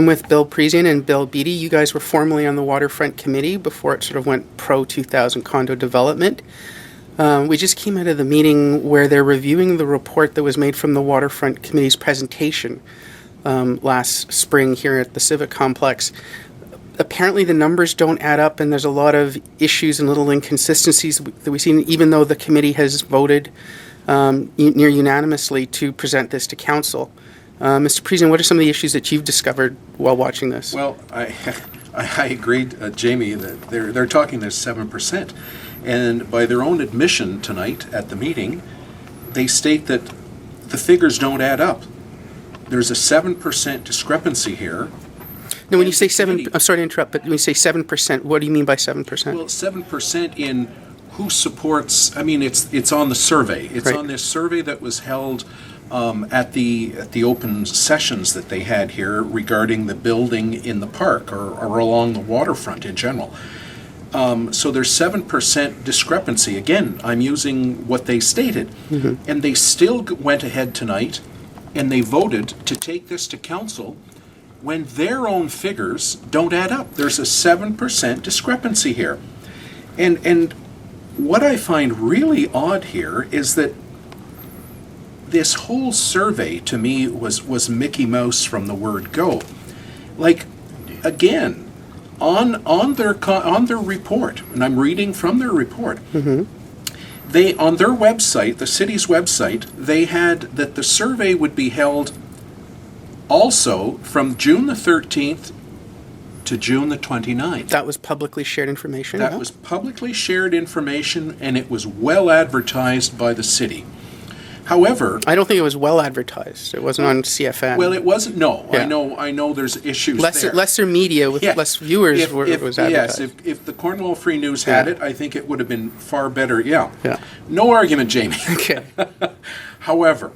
I'm with Bill Parisien and Bill Beattie. You guys were formerly on the Waterfront Committee before it sort of went pro-2000 condo development. We just came out of the meeting where they're reviewing the report that was made from the Waterfront Committee's presentation last spring here at the Civic Complex. Apparently the numbers don't add up, and there's a lot of issues and little inconsistencies that we've seen, even though the committee has voted near unanimously to present this to council. Mr. Parisien, what are some of the issues that you've discovered while watching this? Well, I agreed, Jamie, that they're talking this 7%. And by their own admission tonight at the meeting, they state that the figures don't add up. There's a 7% discrepancy here. No, when you say 7, I'm sorry to interrupt, but when you say 7%, what do you mean by 7%? Well, 7% in who supports, I mean, it's on the survey. It's right. On this survey that was held at the open sessions that they had here regarding the building in the park or along the waterfront in general. So there's 7% discrepancy. Again, I'm using what they stated. Mm-hmm. And they still went ahead tonight and they voted to take this to council when their own figures don't add up. There's a 7% discrepancy here. And what I find really odd here is that this whole survey to me was Mickey Mouse from the word go. Like, again, on their report, and I'm reading from their report, mm-hmm. They, on their website, the city's website, they had that the survey would be held also from June the 13th to June the 29th. That was publicly shared information? That was publicly shared information, and it was well advertised by the city. However, I don't think it was well advertised. It wasn't on CFN. Well, it wasn't. No, yeah. I know. There's issues there. Lesser media with less viewers was advertised. Yes, if the Cornwall Free News had it, I think it would have been far better. Yeah. No argument, Jamie. Okay. However,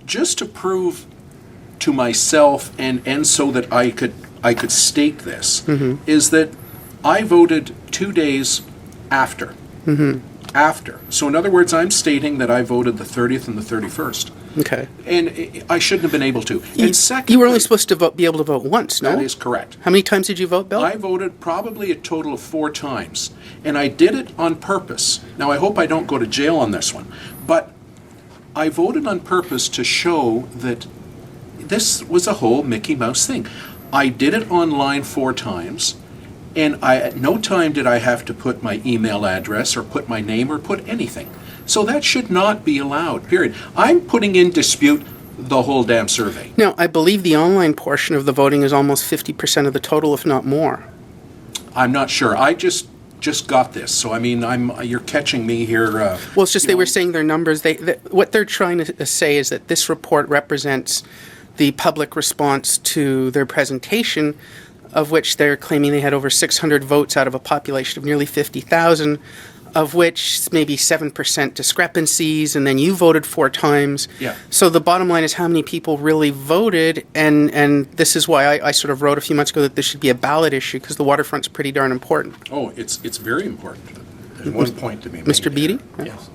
just to prove to myself and so that I could state this, mm-hmm. is that I voted 2 days after. Mm-hmm. After. So in other words, I'm stating that I voted the 30th and the 31st. Okay. And I shouldn't have been able to. And secondly, you were only supposed to be able to vote once, no? That is correct. How many times did you vote, Bill? I voted probably a total of 4 times. And I did it on purpose. Now, I hope I don't go to jail on this one. But I voted on purpose to show that this was a whole Mickey Mouse thing. I did it online 4 times. And at no time did I have to put my email address or put my name or put anything. So that should not be allowed, period. I'm putting in dispute the whole damn survey. Now, I believe the online portion of the voting is almost 50% of the total, if not more. I'm not sure. I just got this. So, I mean, you're catching me here. Well, it's just they were saying their numbers. What they're trying to say is that this report represents the public response to their presentation, of which they're claiming they had over 600 votes out of a population of nearly 50,000, of which maybe 7% discrepancies, and then you voted 4 times. Yeah. So the bottom line is how many people really voted, and this is why I sort of wrote a few months ago that this should be a ballot issue, because the waterfront's pretty darn important. Oh, it's very important. There's one point to be made. Mr. Beattie? Yes.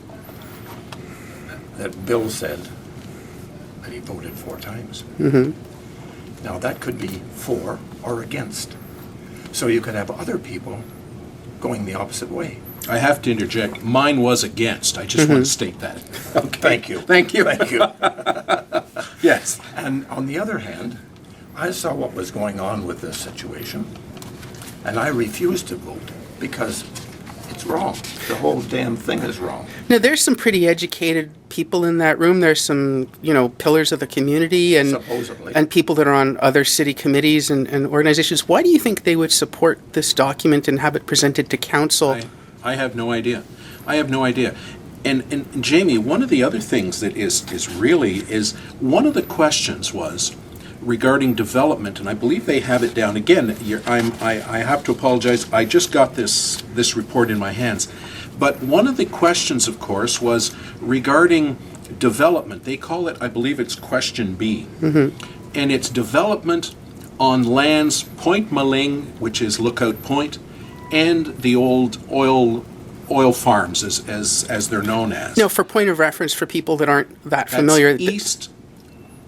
That Bill said that he voted 4 times. Mm-hmm. Now, that could be for or against. So you could have other people going the opposite way. I have to interject. Mine was against. I just want to state that. Okay. Thank you. Thank you. Thank you. Yes. And on the other hand, I saw what was going on with this situation, and I refused to vote because it's wrong. The whole damn thing is wrong. Now, there's some pretty educated people in that room. There's some, pillars of the community and supposedly, and people that are on other city committees and organizations. Why do you think they would support this document and have it presented to council? I have no idea. I have no idea. And Jamie, one of the other things that is one of the questions was regarding development, and I believe they have it down again. I have to apologize. I just got this report in my hands. But one of the questions, of course, was regarding development. They call it, I believe it's question B. Mm-hmm. And it's development on lands Point Maling, which is Lookout Point, and the old oil farms, as they're known as. No, for point of reference, for people that aren't that familiar. That's east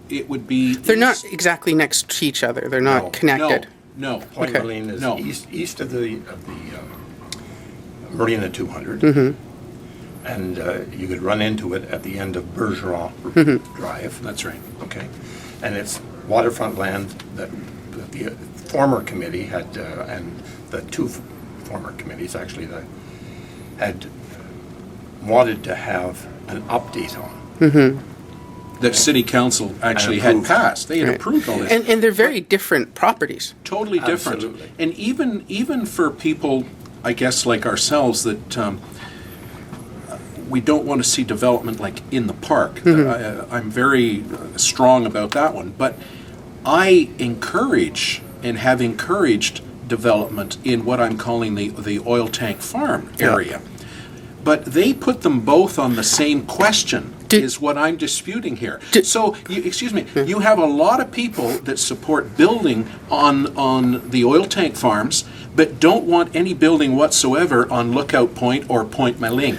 it would be... They're not exactly next to each other. They're not No. connected. No. Point Okay. Moline is No. east of the Marina 200. And you could run into it at the end of Bergeron Drive. That's right. Okay. And it's waterfront land that the former committee had, and the two former committees actually, that had wanted to have an update on. That city council actually had approved. passed. They had Right. approved all this. And they're very different properties. Totally different. Absolutely. And even for people, I guess, like ourselves, that we don't want to see development like in the park. I'm very strong about that one. But I encourage and have encouraged development in what I'm calling the oil tank farm area. But they put them both on the same question, is what I'm disputing here. So, you have a lot of people that support building on the oil tank farms, but don't want any building whatsoever on Lookout Point or Point Maling.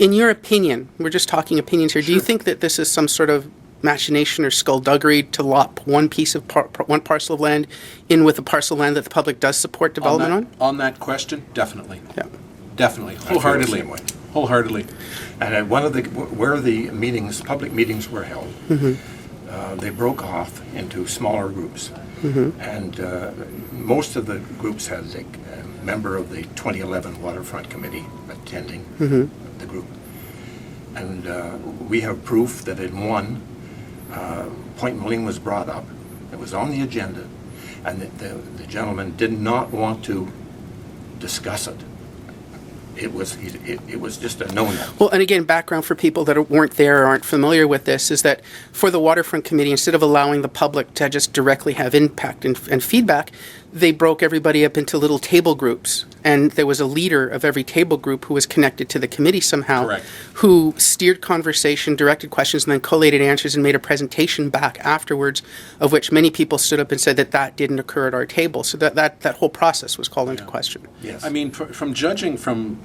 In your opinion, we're just talking opinions here, do you think that this is some sort of machination or skullduggery to lop one piece of one parcel of land in with a parcel of land that the public does support development on? On that question, definitely. Yeah. Definitely. feel the Wholeheartedly. same way. Wholeheartedly. And at where the meetings, public meetings were held, they broke off into smaller groups. And most of the groups had a member of the 2011 Waterfront Committee attending the group. And we have proof that in one, Point Moline was brought up. It was on the agenda, and the gentleman did not want to discuss it. It was just a no-no. Well, and again, background for people that weren't there or aren't familiar with this is that for the Waterfront Committee, instead of allowing the public to just directly have impact and feedback, they broke everybody up into little table groups. And there was a leader of every table group who was connected to the committee somehow, Correct. who steered conversation, directed questions, and then collated answers and made a presentation back afterwards, of which many people stood up and said that didn't occur at our table. So that whole process was called into question. Yes. I mean, from judging from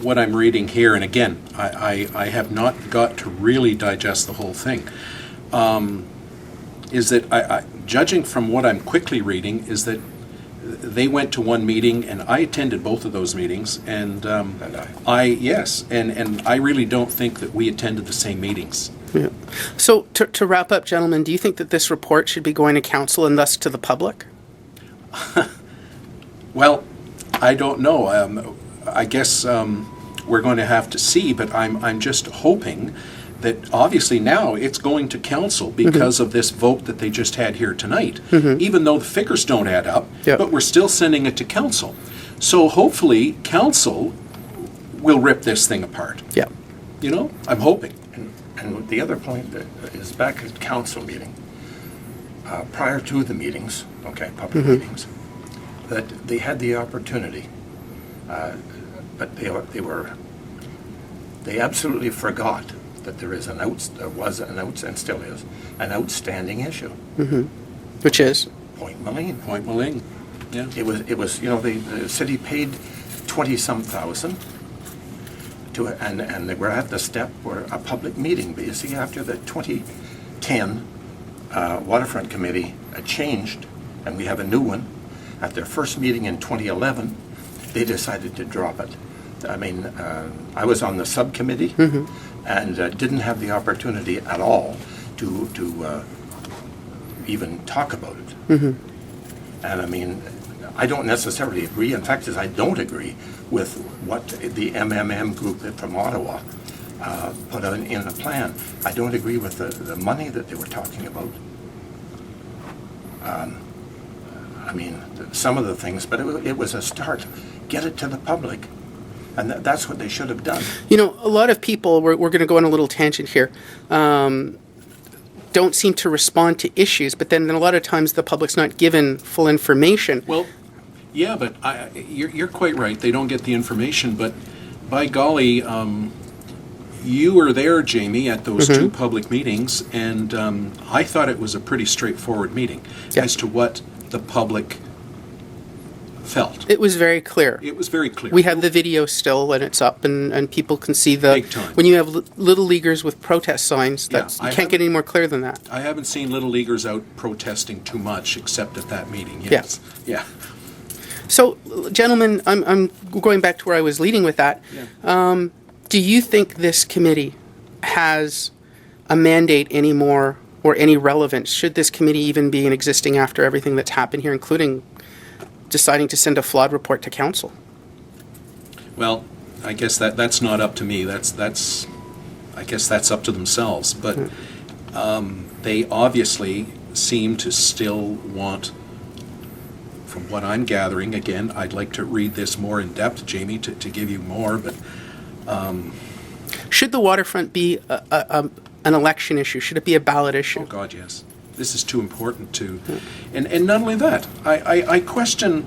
what I'm reading here, and again, I have not got to really digest the whole thing, is that judging from what I'm quickly reading, is that they went to one meeting, and I attended both of those meetings, and yes, and I really don't think that we attended the same meetings. Yeah. So to wrap up, gentlemen, do you think that this report should be going to council and thus to the public? Well, I don't know. I guess we're going to have to see, but I'm just hoping that obviously now it's going to council because of this vote that they just had here tonight, even though the figures don't add up, but we're still sending it to council. So hopefully council will rip this thing apart. Yeah. You know, I'm hoping. And the other point that is back at council meeting, prior to the meetings, public meetings, that they had the opportunity, but they absolutely forgot that there was and still is an outstanding issue. Which is? Point Moline. Point Maling. Yeah. It was the city paid 20-some thousand to it, and they were at the step where a public meeting, basically after the 2010 Waterfront Committee changed, and we have a new one. At their first meeting in 2011, they decided to drop it. I mean, I was on the subcommittee and didn't have the opportunity at all to even talk about it. And I mean, I don't necessarily agree. In fact, I don't agree with what the MMM group from Ottawa put in the plan. I don't agree with the money that they were talking about. I mean, some of the things, but it was a start. Get it to the public. And that's what they should have done. You know, a lot of people, we're going to go on a little tangent here, don't seem to respond to issues, but then a lot of times the public's not given full information. Well, yeah, but you're quite right. They don't get the information, but by golly, you were there, Jamie, at those two public meetings, and I thought it was a pretty straightforward meeting as to what the public felt. It was very clear. It was very clear. We have the video still, and it's up, and people can see the... Big time. When you have little leaguers with protest signs, Yeah, that's, I you can't get any more clear than that. I haven't seen Little Leaguers out protesting too much, except at that meeting, yes. Yeah. So, gentlemen, I'm going back to where I was leading with that. Yeah. Do you think this committee has a mandate anymore or any relevance? Should this committee even be in existing after everything that's happened here, including deciding to send a flawed report to council? Well, I guess that's not up to me. I guess that's up to themselves. But they obviously seem to still want, from what I'm gathering, again, I'd like to read this more in depth, Jamie, to give you more, but Should the waterfront be an election issue? Should it be a ballot issue? oh God, yes. This is too important to, and not only that, I question,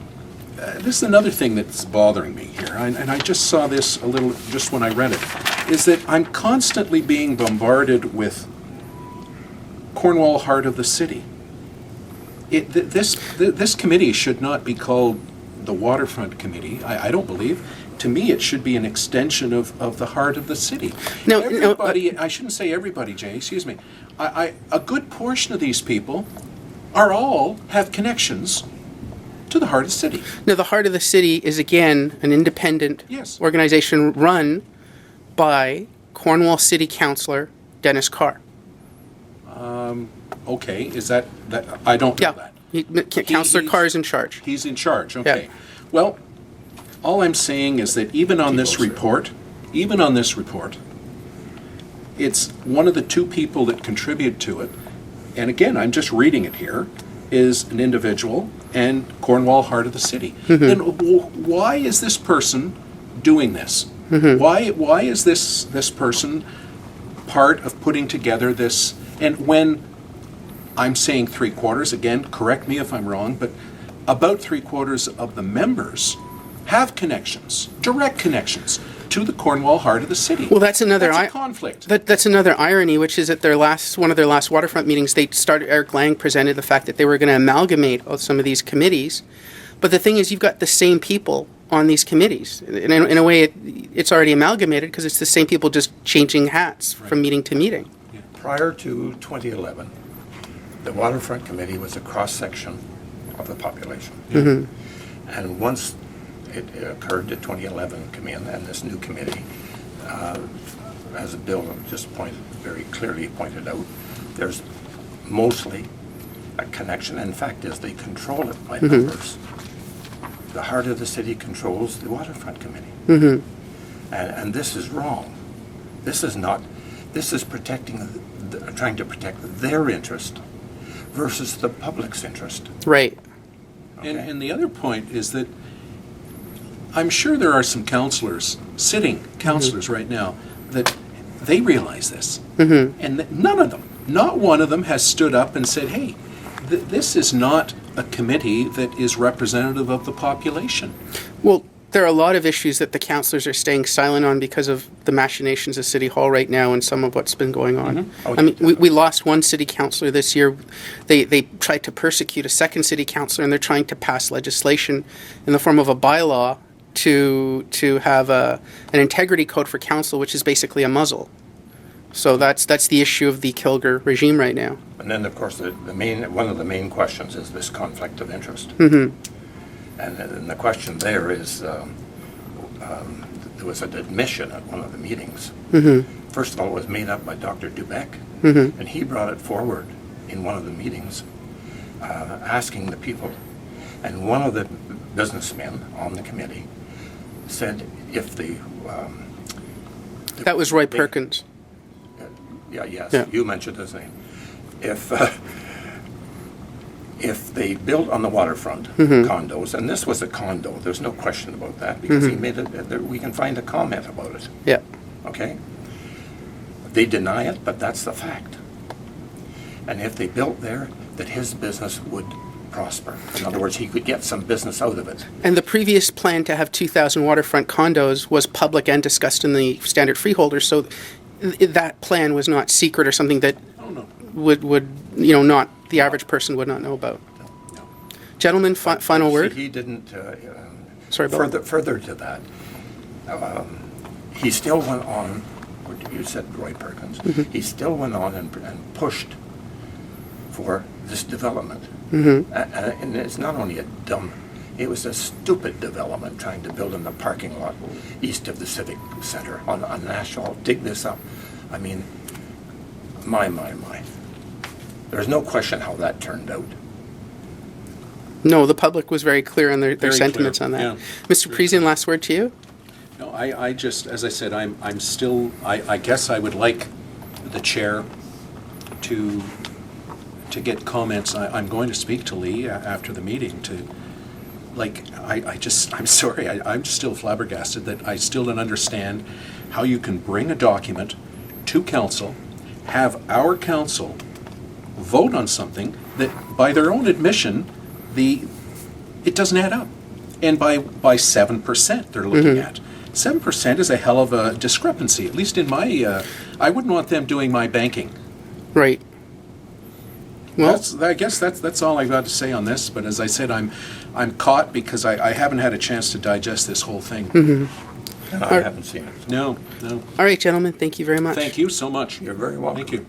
this is another thing that's bothering me here, and I just saw this a little, just when I read it, is that I'm constantly being bombarded with Cornwall Heart of the City. This committee should not be called the Waterfront Committee, I don't believe. To me, it should be an extension of the heart of the city. No, everybody, I shouldn't say everybody, Jay, excuse me. A good portion of these people all have connections to the heart of the city. No, the Heart of the City is, again, an independent Yes. organization run by Cornwall City Councillor Dennis Carr. Okay, is that I don't know that. Councillor he's- Carr is in charge. He's in charge, okay. Well, all I'm saying is that even on this report, it's one of the two people that contribute to it, and again, I'm just reading it here, is an individual and Cornwall Heart of the City. Then why is this person doing this? Why is this person part of putting together this? And when I'm saying 3/4, again, correct me if I'm wrong, but about 3/4 of the members have connections, direct connections, to the Cornwall Heart of the City. Well, that's another That's a conflict. That's another irony, which is at one of their last waterfront meetings, Eric Lang presented the fact that they were going to amalgamate some of these committees. But the thing is, you've got the same people on these committees. In a way, it's already amalgamated because it's the same people just changing hats from meeting to meeting. Prior to 2011, the Waterfront Committee was a cross-section of the population. And once it occurred that 2011 come in, and this new committee, as Bill just very clearly pointed out, there's mostly a connection. In fact, is they control it by numbers. The Heart of the City controls the Waterfront Committee. And this is wrong. This is not, this is trying to protect their interest versus the public's interest. Right. Okay. And the other point is that I'm sure there are some councillors, sitting councillors right now, that they realize this. And that none of them, not one of them has stood up and said, hey, this is not a committee that is representative of the population. Well, there are a lot of issues that the councillors are staying silent on because of the machinations of City Hall right now and some of what's been going on. Oh, I mean, we lost one city councillor this year. They tried to persecute a second city councillor, and they're trying to pass legislation in the form of a bylaw to have an integrity code for council, which is basically a muzzle. So that's the issue of the Kilger regime right now. And then, of course, one of the main questions is this conflict of interest. And the question there is, there was an admission at one of the meetings. First of all, it was made up by Dr. Dubeck, and he brought it forward in one of the meetings, asking the people. And one of the businessmen on the committee said if That was Roy Perkins. Yeah. You mentioned his name. If they built on the waterfront condos, and this was a condo, there's no question about that, because he made it, we can find a comment about it, Yeah. okay? They deny it, but that's the fact. And if they built there, that his business would prosper. In other words, he could get some business out of it. And the previous plan to have 2,000 waterfront condos was public and discussed in the standard freeholders, so that plan was not secret or something that would not the average person would not know about. Gentlemen, final word? He didn't, Sorry, Bill. further to that, he still went on, you said Roy Perkins, he still went on and pushed for this development. And it's not only it was a stupid development trying to build in the parking lot east of the Civic Center on National. Dig this up. I mean, my. There's no question how that turned out. No, the public was very clear on their Very sentiments clear, on that. yeah. Mr. Parisien, last word to you? No, I just, as I said, I'm still, I guess I would like the chair to get comments. I'm going to speak to Lee after the meeting to, like, I'm sorry, I'm still flabbergasted that I still don't understand how you can bring a document to council, have our council vote on something that, by their own admission, it doesn't add up. And by 7% they're looking at. 7% is a hell of a discrepancy, at least in my, I wouldn't want them doing my banking. Right. Well, I guess that's all I've got to say on this, but as I said, I'm caught because I haven't had a chance to digest this whole thing. And I haven't seen it. No. all right, gentlemen, thank you very much. Thank you so much. You're very welcome. Thank you.